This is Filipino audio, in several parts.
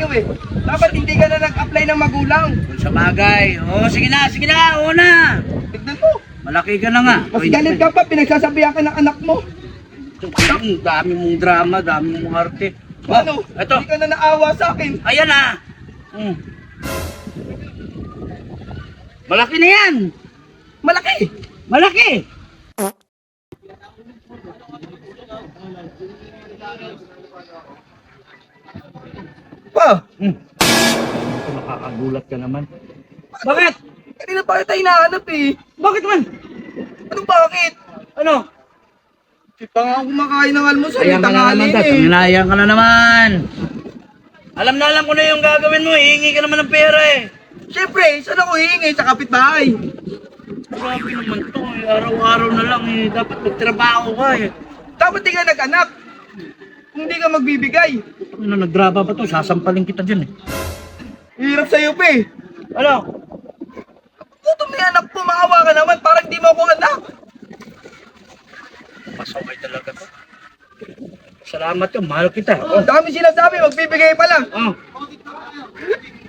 sa'yo eh. Dapat hindi ka na nag-apply ng magulang. Sa bagay. Oh, sige na, oo na. Tignan mo. Malaki ka na nga. Mas galit ka pa, pinagsasabihan ka ng anak mo. Dami mong drama, dami mong arte. Ano? Ito. Hindi ka na naawa sa akin. Ayan na. Malaki na yan. Malaki. Malaki. Pa, Nakakagulat ka naman. Bakit? kanina pa kita hinahanap eh. Bakit man? Anong bakit? Ano? Di pa nga ako kumakain ng almusal. Ayan ka na naman, Dad. Ayan ka na naman. Alam ko na yung gagawin mo. Hihingi ka naman ng pera eh. Siyempre, saan ako hihingi? Sa kapitbahay. Grabe naman to. Araw-araw na lang eh. Dapat magtrabaho ka eh. Dapat di ka nag-anak. Kung di ka magbibigay. Ano, nagdraba pa to? Sasampalin kita dyan eh. Hirap sa'yo pa eh. Ano? Gutom na yung anak po, maawa ka naman. Parang di mo ako anak. Pasaway talaga to. Salamat ka. Mahal kita. Ang dami sinasabi, magbibigay pa lang. Oh.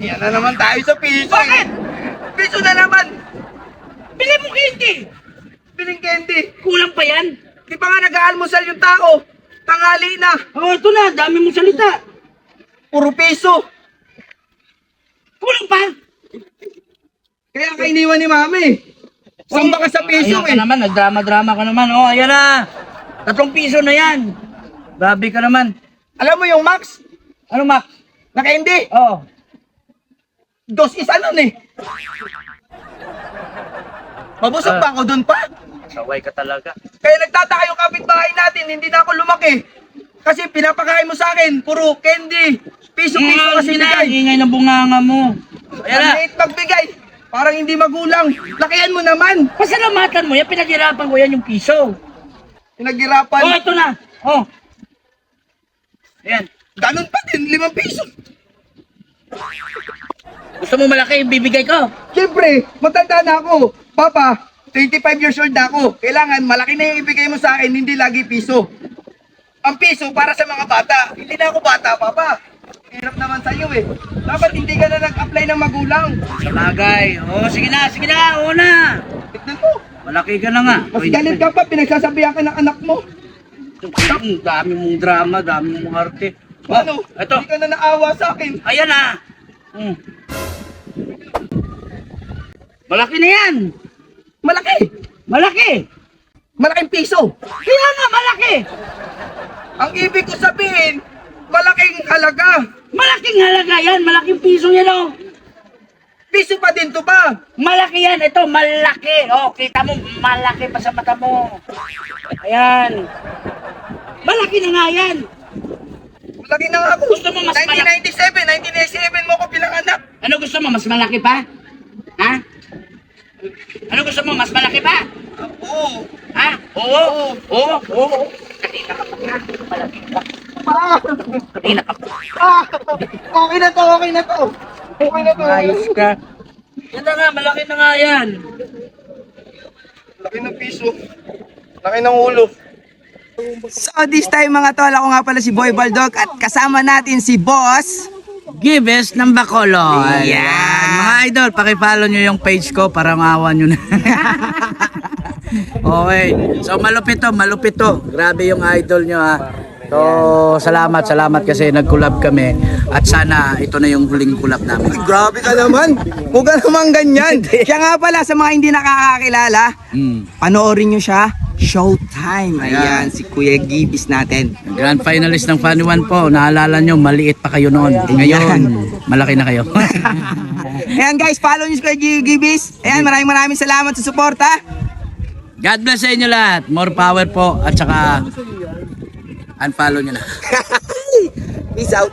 Yan na naman tayo sa piso. Bakit? Piso na naman. Bili mo candy. Biling candy. Kulang pa yan. Di pa nga nag-aalmusal yung tao. Tanghali na. Oh, ito na. Dami mong salita. Puro piso. Kulang pa. Kaya ka iniwan ni mami. Samba ka sa piso Ayan eh. ka naman. Nagdrama-drama ka naman. Oh, ayan na. 3 piso na yan. Grabe ka naman. Alam mo yung Max? Ano, Mac? Na candy? Oh. 2 isa nun eh. Mabusog pa ako dun pa. Saway ka talaga. Kaya nagtataka yung kapitbahay natin, hindi na ako lumaki. Kasi pinapakain mo sa akin, puro candy. Piso-piso kasi bigay. Ingay ng bunganga mo. Ayan Ang na. liit magbigay. Parang hindi magulang. Lakihan mo naman. Pasalamatan mo yan. Pinaghirapan ko yan yung piso. Pinaghirapan. Oh, ito na. Oh. Ayan. Ganun pa din, 5 piso. Gusto mo malaki yung bibigay ko? Siyempre, matanda na ako. Papa, 25 years old na ako. Kailangan malaki na yung ibigay mo sa akin, hindi lagi piso. Ang piso para sa mga bata. Hindi na ako bata, Papa. Hirap naman sa'yo eh. Dapat hindi ka na nag-apply ng magulang. Sa bagay. Oh, sige na. Oo na. Tignan mo. Malaki ka na nga. Mas galit ka pa, pinagsasabihan ka ng anak mo. Dami mong drama, dami mong arte. Ano? Ito. Hindi ka na naawa sa akin. Ayan na. Malaki na yan. Malaki. Malaki. Malaking piso. Kaya nga, malaki. Ang ibig ko sabihin, malaking halaga. Malaking halaga yan. Malaking piso yan, oh. Piso pa din to ba? Malaki yan. Ito, malaki. Oh, kita mo, malaki pa sa mata mo. Ayan. Malaki na nga yan. Malaki na nga ako. Gusto mo mas malaki? 1997 mo ko pinanganak. Ano gusto mo? Mas malaki pa? Ha? Ano gusto mo? Mas malaki pa? Oo. Ha? Oo. Kanina ka pa nga. Malaki pa. Kanina ka pa. Okay na to. Okay na to. Ayos ka. Yan na nga, malaki na nga yan. Laki ng piso. Laki ng ulo. So this time mga tol, ako nga pala si Boy Baldog at kasama natin si Boss Gives ng Bacolod. Yan. Mga idol, pakipollow nyo yung page ko para maawan nyo na. Okay. So malupit to. Grabe yung idol nyo ha. So salamat kasi nag-collab kami. At sana ito na yung huling collab namin. Grabe ka naman. Huwag ka naman ganyan. Siya nga pala sa mga hindi nakakakilala, panoorin nyo siya. Showtime. Ayan, si Kuya Gibis natin. Grand finalist ng Funny One po. Naalala nyo, maliit pa kayo noon. Ngayon, malaki na kayo. Ayan guys, follow nyo si Kuya Gibis. Ayan, maraming salamat sa suporta. God bless sa inyo lahat. More power po. At saka, unfollow nyo na. Peace out.